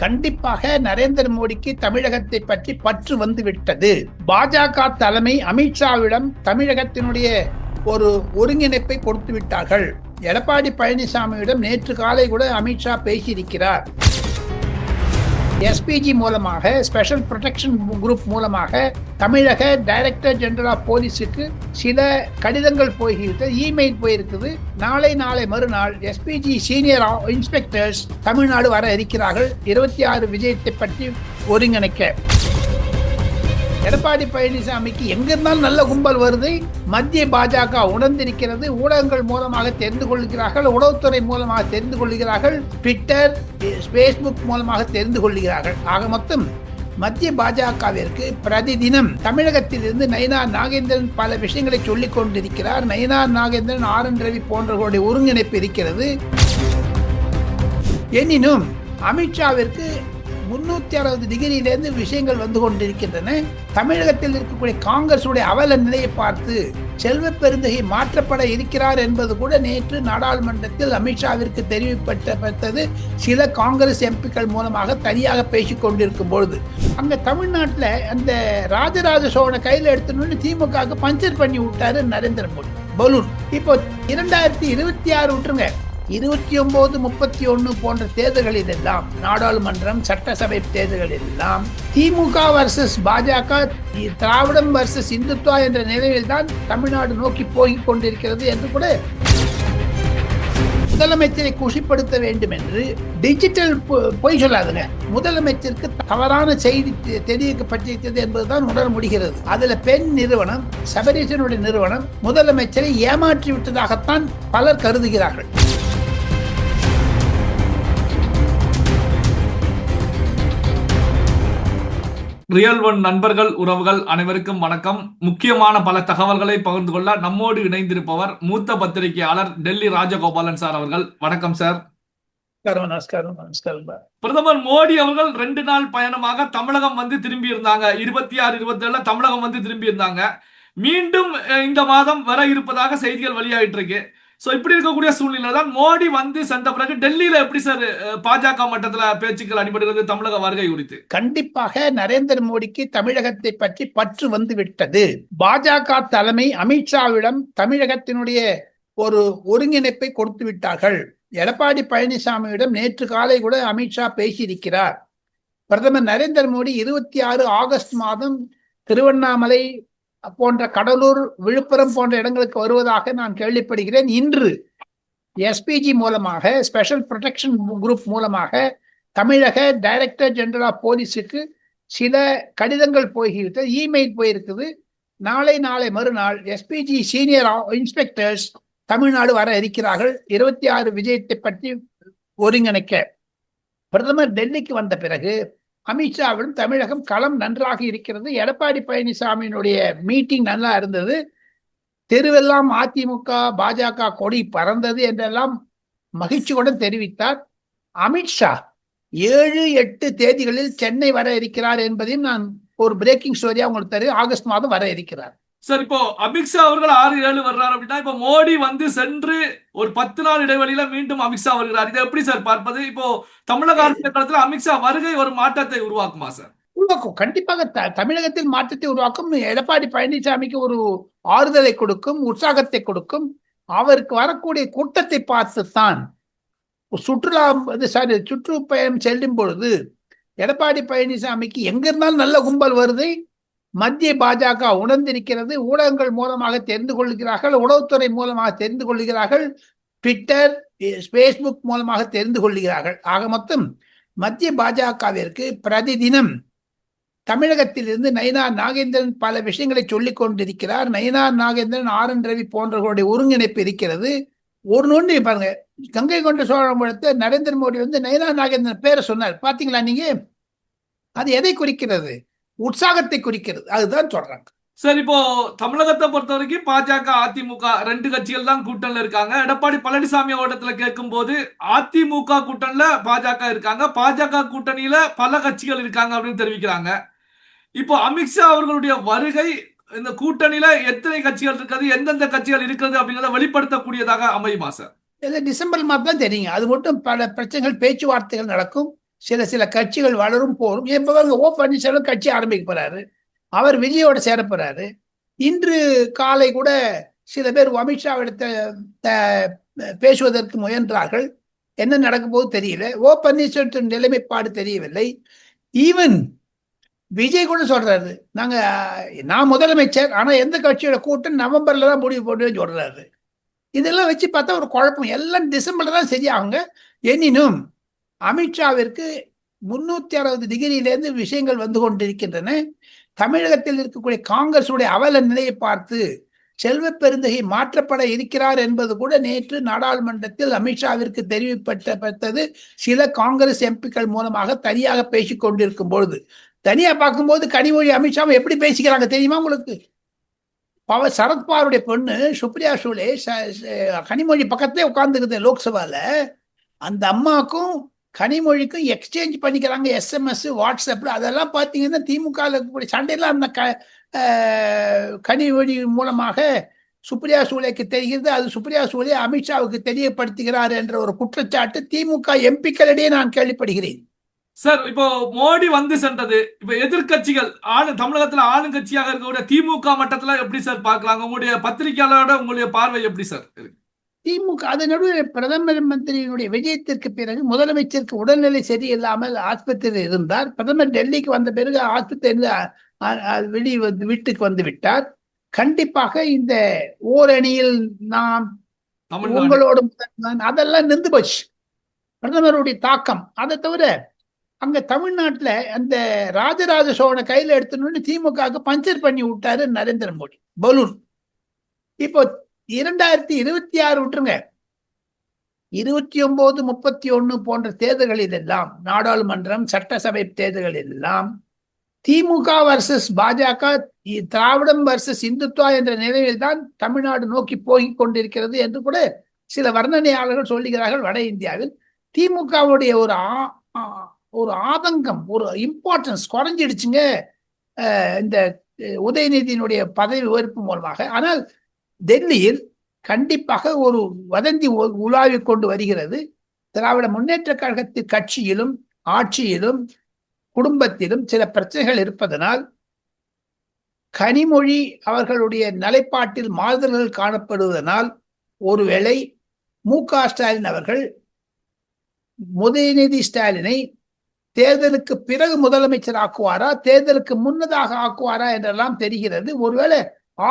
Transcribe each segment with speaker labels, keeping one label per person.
Speaker 1: கண்டிப்பாக நரேந்திர மோடிக்கு தமிழகத்தை பற்றி பற்று வந்து விட்டது. பாஜக தலைமை அமித்ஷாவிடம் தமிழகத்தினுடைய ஒரு ஒருங்கிணைப்பை கொடுத்து விட்டார்கள். எடப்பாடி பழனிசாமியிடம் நேற்று காலை கூட அமித்ஷா பேசியிருக்கிறார். எஸ்பிஜி மூலமாக, ஸ்பெஷல் ப்ரொடெக்ஷன் குரூப் மூலமாக தமிழக டைரக்டர் ஜெனரல் ஆஃப் போலீஸுக்கு சில கடிதங்கள் போய்கிறது, இமெயில் போயிருக்குது. நாளை மறுநாள் எஸ்பிஜி சீனியர் இன்ஸ்பெக்டர்ஸ் தமிழ்நாடு வர இருக்கிறார்கள் 26 விஜயத்தை பற்றி ஒருங்கிணைக்க. எடப்பாடி பழனிசாமிக்கு எங்கிருந்தாலும் நல்ல கும்பல் வருது. மத்திய பாஜக உணர்ந்திருக்கிறது. ஊடகங்கள் மூலமாக தெரிந்து கொள்கிறார்கள், உளவுத்துறை மூலமாக தெரிந்து கொள்கிறார்கள், ட்விட்டர், பேஸ்புக் மூலமாக தெரிந்து கொள்கிறார்கள். ஆக மொத்தம் மத்திய பாஜகவிற்கு பிரதிதினம் தமிழகத்திலிருந்து நயினார் நாகேந்திரன் பல விஷயங்களை சொல்லிக் கொண்டிருக்கிறார். நயினார் நாகேந்திரன், RN ரவி போன்றவர்களுடைய ஒருங்கிணைப்பு இருக்கிறது. எனினும் அமித்ஷாவிற்கு 360 டிகிரியிலிருந்து விஷயங்கள் வந்து கொண்டிருக்கின்றன. தமிழகத்தில் இருக்கக்கூடிய காங்கிரசுடைய அவல நிலையை பார்த்து செல்வ பெருந்தகை மாற்றப்பட இருக்கிறார் என்பது கூட நேற்று நாடாளுமன்றத்தில் அமித்ஷாவிற்கு தெரிவிக்கப்பட்டது. சில காங்கிரஸ் எம்பிக்கள் மூலமாக தனியாக பேசிக் கொண்டிருக்கும் பொழுது அங்க தமிழ்நாட்டில் அந்த ராஜராஜ சோழனை கையில் எடுத்துன்னு திமுக பஞ்சர் பண்ணி விட்டாரு நரேந்திர மோடி பலூன். இப்போ 2026 விட்டுருங்க, 29, 31 போன்ற தேர்தல்களில் எல்லாம், நாடாளுமன்றம், சட்டசபை தேர்தல்களில் எல்லாம் திமுக வர்சஸ் பாஜக, திராவிடம் வர்சஸ் இந்துத்வா என்ற நிலையில் தான் தமிழ்நாடு நோக்கி போகிக் கொண்டிருக்கிறது என்று கூட முதலமைச்சரை குஷிப்படுத்த வேண்டும் என்று டிஜிட்டல் பொய் சொல்லாதுங்க. முதலமைச்சருக்கு தவறான செய்தி தெரிவிக்கப்பட்டிருக்கிறது என்பதுதான் உணர முடிகிறது. அதுல பெண் நிறுவனம், சபரீசனுடைய நிறுவனம் முதலமைச்சரை ஏமாற்றி விட்டதாகத்தான் பலர் கருதுகிறார்கள்.
Speaker 2: ரியல் ஒன் நண்பர்கள், உறவுகள் அனைவருக்கும் வணக்கம். முக்கியமான பல தகவல்களை பகிர்ந்து கொள்ள நம்மோடு இணைந்திருப்பவர் மூத்த பத்திரிகையாளர் டெல்லி ராஜகோபாலன் சார் அவர்கள். வணக்கம் சார்.
Speaker 1: நமஸ்காரம்.
Speaker 2: பிரதமர் மோடி அவர்கள் 2 நாள் பயணமாக தமிழகம் வந்து திரும்பி இருந்தாங்க. 26, 27 தமிழகம் வந்து திரும்பி இருந்தாங்க. மீண்டும் இந்த மாதம் வர இருப்பதாக செய்திகள் வெளியாகிட்டு இருக்கு. இப்படி இருக்கக்கூடிய சூழ்நிலை தான் மோடி வந்து சென்ற பிறகு டெல்லியில எப்படி சார் பாஜக மட்டத்துல பேச்சுக்கள் அடிபடுகிறது தமிழக வருகை குறித்து?
Speaker 1: கண்டிப்பாக நரேந்திர மோடிக்கு தமிழகத்தை பற்றி பற்று வந்து விட்டது. பாஜக தலைமை அமித்ஷாவிடம் தமிழகத்தினுடைய ஒரு ஒருங்கிணைப்பை கொடுத்து விட்டார்கள். எடப்பாடி பழனிசாமியிடம் நேற்று காலை கூட அமித்ஷா பேசியிருக்கிறார். பிரதமர் நரேந்திர மோடி 26 ஆகஸ்ட் மாதம் திருவண்ணாமலை போன்ற கடலூர், விழுப்புரம் போன்ற இடங்களுக்கு வருவதாக நான் கேள்விப்படுகிறேன். இன்று எஸ்பிஜி மூலமாக, ஸ்பெஷல் ப்ரொடெக்ஷன் குரூப் மூலமாக தமிழக டைரக்டர் ஜெனரல் ஆஃப் போலீஸுக்கு சில கடிதங்கள் போய்கிறது, இமெயில் போயிருக்குது. நாளை மறுநாள் எஸ்பிஜி சீனியர் இன்ஸ்பெக்டர்ஸ் தமிழ்நாடு வர இருக்கிறார்கள் 26 விஜயத்தை பற்றி ஒருங்கிணைக்க. பிரதமர் டெல்லிக்கு வந்த பிறகு அமித்ஷாவிடம் தமிழகம் களம் நன்றாக இருக்கிறது. எடப்பாடி பழனிசாமியினுடைய மீட்டிங் நல்லா இருந்தது. தெருவெல்லாம் அதிமுக பாஜக கொடி பறந்தது என்றெல்லாம் மகிழ்ச்சியுடன் தெரிவித்தார். அமித்ஷா 7, 8 தேதிகளில் சென்னை வர இருக்கிறார் என்பதையும் நான் ஒரு பிரேக்கிங் ஸ்டோரியா உங்களுக்கு தெரியும். ஆகஸ்ட் மாதம் வர இருக்கிறார்.
Speaker 2: சார், இப்போ அமித்ஷா அவர்கள் 6, 7 வர்றாரு அப்படின்னா, இப்போ மோடி வந்து சென்று ஒரு 10 நாள் இடைவெளியில மீண்டும் அமித்ஷா வருகிறார். இதை எப்படி சார் பார்ப்பது? இப்போ தமிழக அரசியல் களத்தில் அமித்ஷா வருகை ஒரு மாற்றத்தை உருவாக்குமா சார்?
Speaker 1: உருவாக்கும், கண்டிப்பாக தமிழகத்தில் மாற்றத்தை உருவாக்கும். எடப்பாடி பழனிசாமிக்கு ஒரு ஆறுதலை கொடுக்கும், உற்சாகத்தை கொடுக்கும். அவருக்கு வரக்கூடிய கூட்டத்தை பார்த்துத்தான் சுற்றுப்பயணம் செல்லும் பொழுது எடப்பாடி பழனிசாமிக்கு எங்கிருந்தாலும் நல்ல கும்பல் வருது. மத்திய பாஜக உணர்ந்திருக்கிறது. ஊடகங்கள் மூலமாக தெரிந்து கொள்கிறார்கள், உளவுத்துறை மூலமாக தெரிந்து கொள்கிறார்கள், ட்விட்டர், பேஸ்புக் மூலமாக தெரிந்து கொள்கிறார்கள். ஆக மொத்தம் மத்திய பாஜகவிற்கு பிரதிதினம் தமிழகத்திலிருந்து நயினார் நாகேந்திரன் பல விஷயங்களை சொல்லிக் கொண்டிருக்கிறார். நயினார் நாகேந்திரன், RN ரவி போன்றவர்களுடைய ஒருங்கிணைப்பு இருக்கிறது. ஒன்று பாருங்க, கங்கை கொண்ட சோழபுரத்தை நரேந்திர மோடி வந்து நயினார் நாகேந்திரன் பேரை சொன்னார். பாத்தீங்களா நீங்க? அது எதை குறிக்கிறது? உற்சாகத்தை குறிக்கிறது. அதுதான் சொல்றாங்க.
Speaker 2: சார், இப்போ தமிழகத்தை பொறுத்த வரைக்கும் பாஜக, அதிமுக 2 கட்சிகள் தான் கூட்டணியில் இருக்காங்க. எடப்பாடி பழனிசாமி ஓட்டத்துல கேட்கும் போது அதிமுக கூட்டணியில பாஜக இருக்காங்க, பாஜக கூட்டணியில பல கட்சிகள் இருக்காங்க அப்படின்னு தெரிவிக்கிறாங்க. இப்போ அமித்ஷா அவர்களுடைய வருகை இந்த கூட்டணியில எத்தனை கட்சிகள் இருக்கிறது, எந்தெந்த கட்சிகள் இருக்கிறது அப்படிங்கிறத வெளிப்படுத்தக்கூடியதாக அமையுமா சார்?
Speaker 1: டிசம்பர் மாதம் தான் தெரியுங்க. அது மட்டும் பல பிரச்சனைகள், பேச்சுவார்த்தைகள் நடக்கும். சில கட்சிகள் வளரும் போரும். இப்ப ஓ பன்னீர்செல்வம் கட்சி ஆரம்பிக்க போறாரு, அவர் விஜயோட சேர போறாரு. இன்று காலை கூட சில பேர் அமித்ஷாவிடத்தை பேசுவதற்கு முயன்றார்கள். என்ன நடக்கும் போது தெரியல. ஓ பன்னீர்செல்வத்தின் நிலைமைப்பாடு தெரியவில்லை. ஈவன் விஜய் கூட சொல்றாரு, நான் முதலமைச்சர், ஆனா எந்த கட்சியோட கூட்டம் நவம்பர்ல தான் முடிவு போட்டு சொல்றாரு. இதெல்லாம் வச்சு பார்த்தா ஒரு குழப்பம். எல்லாம் டிசம்பர்ல தான் சரியாகுங்க. எனினும் அமித்ஷாவிற்கு 360 டிகிரியிலிருந்து விஷயங்கள் வந்து கொண்டிருக்கின்றன. தமிழகத்தில் இருக்கக்கூடிய காங்கிரசுடைய அவல நிலையை பார்த்து செல்வ பெருந்தகை மாற்றப்பட இருக்கிறார் என்பது கூட நேற்று நாடாளுமன்றத்தில் அமித்ஷாவிற்கு தெரிவிக்கப்பட்டது. சில காங்கிரஸ் எம்பிக்கள் மூலமாக தனியாக பேசிக் கொண்டிருக்கும் பொழுது, தனியா பார்க்கும்போது கனிமொழி அமித்ஷாவை எப்படி பேசிக்கிறாங்க தெரியுமா உங்களுக்கு? சரத்பவாருடைய பொண்ணு சுப்ரியா சூலே கனிமொழி பக்கத்திலே உட்கார்ந்துக்குது லோக்சபால. அந்த அம்மாக்கும் கனிமொழிக்கும் எக்ஸ்சேஞ்ச் பண்ணிக்கிறாங்க SMS, வாட்ஸ்அப்ல. அதெல்லாம் பார்த்தீங்கன்னா திமுக இருக்கக்கூடிய சண்டையெல்லாம் அந்த கனிமொழி மூலமாக சுப்ரியா சூலேக்கு தெரிகிறது. அது சுப்ரியா சூலே அமித்ஷாவுக்கு தெரியப்படுத்துகிறார் என்ற ஒரு குற்றச்சாட்டு திமுக எம்பிக்களிடையே நான் கேள்விப்படுகிறேன்.
Speaker 2: சார், இப்போ மோடி வந்து சென்றது, இப்ப எதிர்கட்சிகள் தமிழகத்துல ஆளுங்கட்சியாக இருக்கக்கூடிய திமுக மட்டத்துல எப்படி சார் பார்க்கலாங்க? உங்களுடைய பத்திரிகையாளரோட உங்களுடைய பார்வை எப்படி சார் இருக்கு?
Speaker 1: திமுக அது நடுவில் பிரதமர் மந்திரியினுடைய விஜயத்திற்கு பிறகு முதலமைச்சருக்கு உடல்நிலை சரியில்லாமல் ஆஸ்பத்திரியில் இருந்தார். பிரதமர் டெல்லிக்கு வந்த பிறகு ஆஸ்பத்திரியில் வீட்டுக்கு வந்து விட்டார். கண்டிப்பாக இந்த ஓரணியில் நாம் உங்களோட அதெல்லாம் நின்று போச்சு பிரதமருடைய தாக்கம். அதை தவிர அங்க தமிழ்நாட்டுல அந்த ராஜராஜ சோழனை கையில எடுத்துன்னு திமுக பஞ்சர் பண்ணி விட்டாரு நரேந்திர மோடி, பலூன். இப்போ 2026 விட்டுருங்க, 29, 31 போன்ற தேர்தல்களில் எல்லாம், நாடாளுமன்றம் சட்டசபை தேர்தல்களில் எல்லாம் திமுக வர்சஸ் பாஜக, திராவிடம் வர்சஸ் இந்துத்வா என்ற நிலையில் தான் தமிழ்நாடு நோக்கி போய் கொண்டிருக்கிறது என்று கூட சில வர்ணனையாளர்கள் சொல்லுகிறார்கள். வட இந்தியாவில் திமுகவுடைய ஒரு ஆதங்கம், ஒரு இம்பார்ட்டன்ஸ் குறைஞ்சிடுச்சுங்க இந்த உதயநிதியினுடைய பதவி உயர்ப்பு மூலமாக. ஆனால் டெல்லியில் கண்டிப்பாக ஒரு வதந்தி உலாவிக் கொண்டு வருகிறது. திராவிட முன்னேற்ற கழகத்தின் கட்சியிலும் ஆட்சியிலும் குடும்பத்திலும் சில பிரச்சனைகள் இருப்பதனால் கனிமொழி அவர்களுடைய நிலைப்பாட்டில் மாறுதல்கள் காணப்படுவதனால் ஒருவேளை மு.க. ஸ்டாலின் அவர்கள் உதயநிதி ஸ்டாலினை தேர்தலுக்கு பிறகு முதலமைச்சர் ஆக்குவாரா, தேர்தலுக்கு முன்னதாக ஆக்குவாரா என்றெல்லாம் தெரிகிறது. ஒருவேளை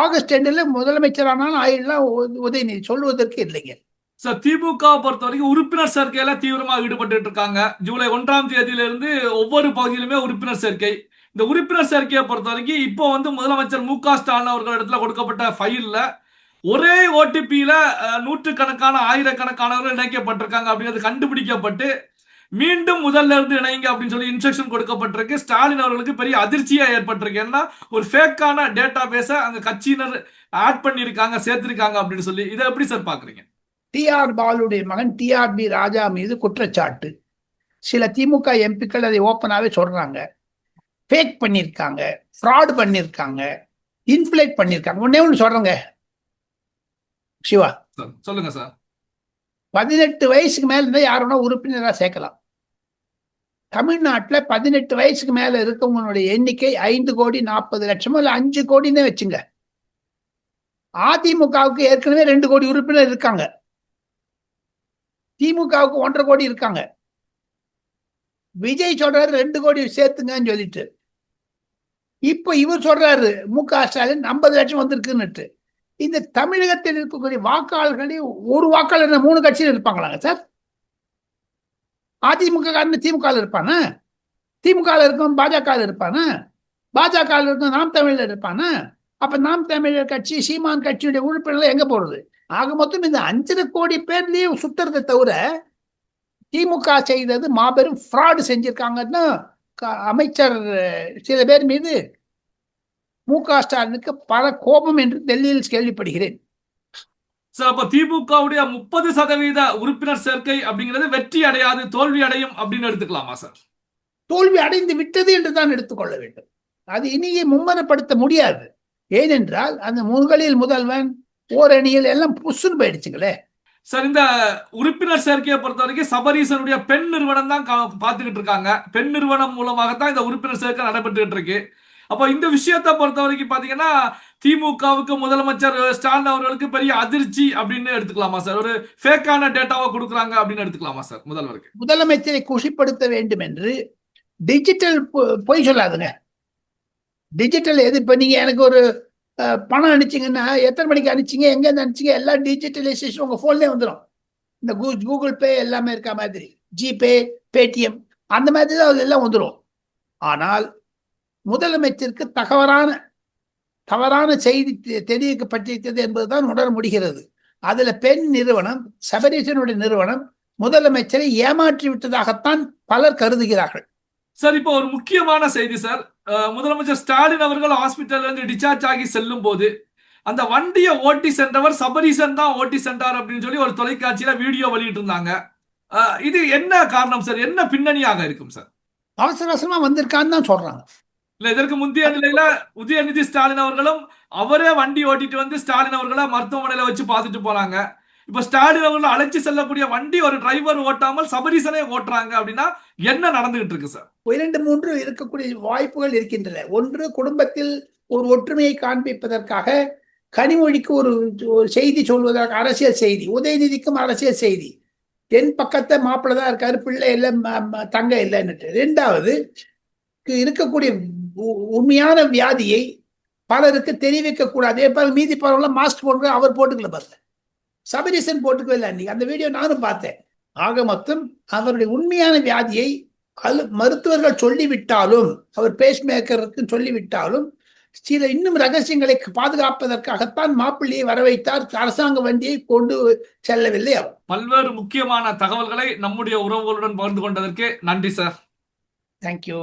Speaker 1: ஆகஸ்ட் 2 முதலமைச்சரானாலும் ஆயிடலாம் உதயநிதி, சொல்வதற்கு இல்லைங்க.
Speaker 2: சார், திமுக பொறுத்த வரைக்கும் உறுப்பினர் சேர்க்கையில தீவிரமாக ஈடுபட்டு இருக்காங்க. ஜூலை 1ஆம் தேதியிலிருந்து ஒவ்வொரு பகுதியிலுமே உறுப்பினர் சேர்க்கை. இந்த உறுப்பினர் சேர்க்கையை பொறுத்த வரைக்கும் இப்போ முதலமைச்சர் மு.க. ஸ்டாலின் அவர்களிடத்துல கொடுக்கப்பட்ட ஃபைல்ல ஒரே ஓடிபியில நூற்றுக்கணக்கான ஆயிரக்கணக்கானவர்கள் இணைக்கப்பட்டிருக்காங்க அப்படிங்கிறது கண்டுபிடிக்கப்பட்டு மீண்டும் முதல்ல இருந்து இணைங்க அப்படின்னு சொல்லி இன்ஸ்ட்ரக்ஷன் கொடுக்கப்பட்டிருக்கு. ஸ்டாலின் அவர்களுக்கு பெரிய அதிர்ச்சியா ஏற்பட்டிருக்கு. ஏன்னா ஒரு ஃபேக்கான டேட்டா பேஸ அங்க கட்சியினர் ஆட் பண்ணிருக்காங்க, சேர்த்திருக்காங்க அப்படின்னு சொல்லி. இதை எப்படி சார் பாக்குறீங்க?
Speaker 1: டி.ஆர். பாலுடைய மகன் டி.ஆர்.பி. ராஜா மீது குற்றச்சாட்டு. சில திமுக எம்பிக்கள் அதை ஓப்பனாவே சொல்றாங்க. ஃபேக் பண்ணிருக்காங்க, ஃப்ராட் பண்ணிருக்காங்க, இன்ஃபிளேட் பண்ணிருக்காங்க. ஒண்ணு சொல்றேங்க சிவா,
Speaker 2: சொல்லுங்க சார்.
Speaker 1: 18 வயசுக்கு மேல இருந்தா யாருன்னா உறுப்பினரா சேர்க்கலாம். தமிழ்நாட்டுல 18 வயசுக்கு மேல இருக்கவங்களுடைய எண்ணிக்கை 5,40,00,000 இல்ல 5 கோடின்னு வச்சுங்க. அதிமுகவுக்கு ஏற்கனவே 2 கோடி உறுப்பினர் இருக்காங்க, திமுகவுக்கு 1.5 கோடி இருக்காங்க. விஜய் சொல்றாரு 2 கோடி சேர்த்துங்கன்னு சொல்லிட்டு. இப்ப இவர் சொல்றாரு மு.க. ஸ்டாலின் 50 லட்சம் வந்திருக்குன்னுட்டு. இந்த தமிழகத்தில் இருக்கக்கூடிய வாக்காளர்களே ஒரு வாக்காளர் 3 கட்சியில் இருப்பாங்களாங்க சார்? அதிமுக திமுக இருப்பானா, திமுக இருக்கும் பாஜக இருப்பானா, பாஜக இருக்கும் நாம் தமிழர் இருப்பானா? அப்ப நாம் தமிழர் கட்சி சீமான் கட்சியுடைய உறுப்பினர்கள் எங்க போறது? ஆக மொத்தம் இந்த 5.5 கோடி பேர்லயே சுத்துறதை தவிர திமுக செய்தது மாபெரும் ஃப்ராடு செஞ்சிருக்காங்கன்னா அமைச்சர் சில பேர் மீது மு.க. ஸ்டாலினுக்கு பல கோபம் என்று டெல்லியில் கேள்விப்படுகிறேன்.
Speaker 2: சார், அப்ப திமுகவுடைய 30% உறுப்பினர் சேர்க்கை அப்படிங்கிறது வெற்றி அடையாது, தோல்வி அடையும் அப்படின்னு எடுத்துக்கலாமா சார்?
Speaker 1: தோல்வி அடைந்து விட்டது என்று தான் எடுத்துக்கொள்ள வேண்டும். அது இனியே மும்மரப்படுத்த முடியாது. ஏனென்றால் அந்த முதல்வன் ஓரணியில் எல்லாம் புசுன்னு போயிடுச்சுங்களே.
Speaker 2: சார் இந்த உறுப்பினர் சேர்க்கையை பொறுத்த வரைக்கும் சபரீசனுடைய பெண் நிறுவனம் தான் பார்த்துக்கிட்டு இருக்காங்க. பெண் நிறுவனம் மூலமாகத்தான் இந்த உறுப்பினர் சேர்க்கை நடைபெற்றுட்டு இருக்கு. அப்போ இந்த விஷயத்தை பொறுத்த வரைக்கும் பாத்தீங்கன்னா திமுகவுக்கு முதலமைச்சர் ஸ்டாலின் அவர்களுக்கு பெரிய அதிர்ச்சி அப்படின்னு எடுத்துக்கலாமா சார்? ஒரு ஃபேக்கான டேட்டாவை கொடுக்குறாங்க அப்படின்னு எடுத்துக்கலாமா சார் முதல்வருக்கு?
Speaker 1: முதலமைச்சரை குஷிப்படுத்த வேண்டும் என்று டிஜிட்டல் பொய் சொல்லாதுங்க. டிஜிட்டல் எது? இப்ப நீங்க எனக்கு ஒரு பணம் அனுப்பிச்சிங்கன்னா எத்தனை மணிக்கு அனுப்பிச்சிங்க, எங்க இருந்து அனுப்பிச்சிங்க, எல்லாம் டிஜிட்டலைசேஷன் உங்க போன்லயே வந்துடும். இந்த கூகுள் பே எல்லாமே இருக்க மாதிரி, ஜிபே, பேடிஎம் அந்த மாதிரி தான் எல்லாம் வந்துடும். ஆனால் முதலமைச்சருக்கு தவறான செய்தி தெரிவிக்கப்பட்டிருக்கிறது என்பதுதான் உணர முடிகிறது. அதுல பெண் நிறுவனம், சபரீசனுடைய நிறுவனம் முதலமைச்சரை ஏமாற்றி விட்டதாகத்தான் பலர் கருதுகிறார்கள்.
Speaker 2: சார் இப்போ ஒரு முக்கியமான செய்தி சார். முதலமைச்சர் ஸ்டாலின் அவர்கள் ஹாஸ்பிட்டல்ல இருந்து டிஸ்சார்ஜ் ஆகி செல்லும் போது அந்த வண்டியை ஓட்டி சென்றவர் சபரீசன் தான் ஓட்டி சென்றார் அப்படின்னு சொல்லி ஒரு தொலைக்காட்சியில வீடியோ வெளியிட்டு இருந்தாங்க. இது என்ன காரணம் சார்? என்ன பின்னணியாக இருக்கும் சார்?
Speaker 1: அவசர அவசரமா வந்திருக்கான்னு தான் சொல்றாங்க.
Speaker 2: இல்ல, இதற்கு முந்தைய நிலையில உதயநிதி ஸ்டாலின் அவர்களும் அவரே வண்டி ஓட்டிட்டு வந்து ஸ்டாலின் அவர்களை மருத்துவமனையில வச்சு பார்த்துட்டு போறாங்க. இப்ப ஸ்டாலின் அவர்களை அழைச்சி செல்லக்கூடிய வண்டி ஒரு டிரைவர் ஓட்டாமல் சபரீசனே ஓட்டுறாங்க அப்படின்னா என்ன நடந்துகிட்டு இருக்கு சார்?
Speaker 1: 2-3 இருக்கக்கூடிய வாய்ப்புகள் இருக்கின்றன. ஒன்று, குடும்பத்தில் ஒரு ஒற்றுமையை காண்பிப்பதற்காக கனிமொழிக்கு ஒரு செய்தி சொல்வதற்கு அரசியல் செய்தி, உதயநிதிக்கும் அரசியல் செய்தி, என் பக்கத்தை மாப்பிள்ள தான் இருக்காரு, பிள்ளை இல்லை, தங்க இல்லைன்னுட்டு. 2வது, இருக்கக்கூடிய உண்மையான வியாதியை பலருக்கு தெரிவிக்க கூடாது. மீதி பலரெல்லாம் மாஸ்க் போட்டு அவர் போட்டுக்கல, பாருங்க சபரீசன் போட்டுக்கவே இல்லை. அன்னைக்கு அந்த வீடியோ நானும் பார்த்தேன். ஆக மொத்தம் அவருடைய உண்மையான வியாதியை மருத்துவர்கள் சொல்லிவிட்டாலும், அவர் பேஸ் மேக்கருக்கு சொல்லிவிட்டாலும், சில இன்னும் ரகசியங்களை பாதுகாப்பதற்காகத்தான் மாப்பிள்ளையை வரவைத்தார். அரசாங்க வண்டியை கொண்டு செல்லவில்லை அவர்.
Speaker 2: பல்வேறு முக்கியமான தகவல்களை நம்முடைய உறவுகளுடன் பகிர்ந்து கொண்டதற்கு நன்றி சார்.
Speaker 1: தேங்க்யூ.